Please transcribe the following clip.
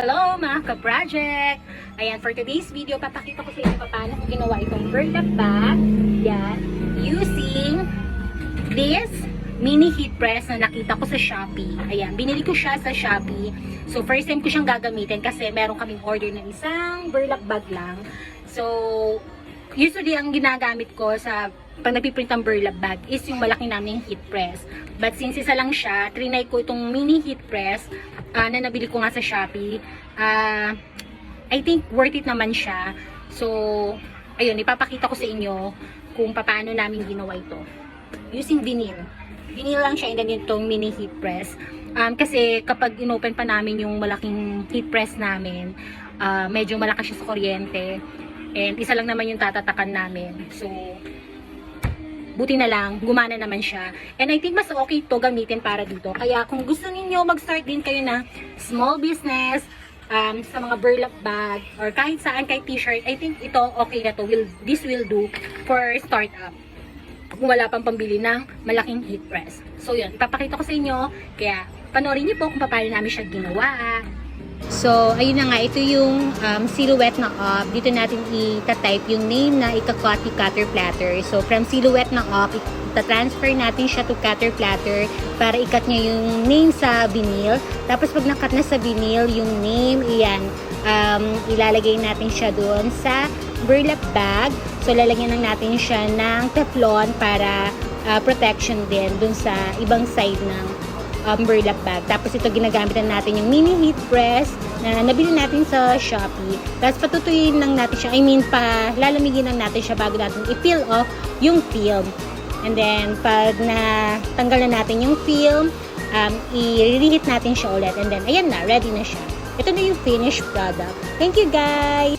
Hello mga ka-project! Ayan, for today's video, papakita ko sa inyo paano ko ginawa itong burlap bag. Yan, using this mini heat press na nakita ko sa Shopee. Ayan, binili ko siya sa Shopee. So, first time ko siyang gagamitin kasi meron kaming order ng isang burlap bag lang. So, usually ang ginagamit ko sa pag nagpiprint ng burlap bag is yung malaki naming heat press. But since isa lang siya, trinay ko itong mini heat press na nabili ko nga sa Shopee. I think worth it naman siya. So, ayun, ipapakita ko sa inyo kung paano namin ginawa ito. Using vinyl. Vinyl lang siya and then itong mini heat press. Kasi kapag inopen pa namin yung malaking heat press namin, medyo malakas siya sa kuryente. And isa lang naman yung tatatakan namin. So, buti na lang, gumana naman siya. And I think mas okay to gamitin para dito. Kaya kung gusto niyo mag-start din kayo na small business, sa mga burlap bag, or kahit saan, kahit t-shirt, I think ito okay na to. This will do for startup. Kung wala pang pambili ng malaking heat press. So yun, ipapakita ko sa inyo. Kaya panoorin niyo po kung paano namin siya ginawa. So, ayun na nga, ito yung silhouette na up. Dito natin i-type yung name na ika-cut yung cutter platter. So, from silhouette na up, ita-transfer natin siya to cutter platter para i-cut niya yung name sa vinyl. Tapos, pag na-cut na sa vinyl, yung name, iyan, ilalagay natin siya doon sa burlap bag. So, lalagyan lang natin siya ng teflon para protection din doon sa ibang side ng burlap bag. Tapos ito ginagamitan natin yung mini heat press na nabili natin sa Shopee. Tapos patutuyin lang natin siya. Lalamigin lang natin siya bago natin i-peel off yung film. And then, pag natanggal na natin yung film, i-reheat natin siya ulit. And then, ayan na, ready na siya. Ito na yung finished product. Thank you guys!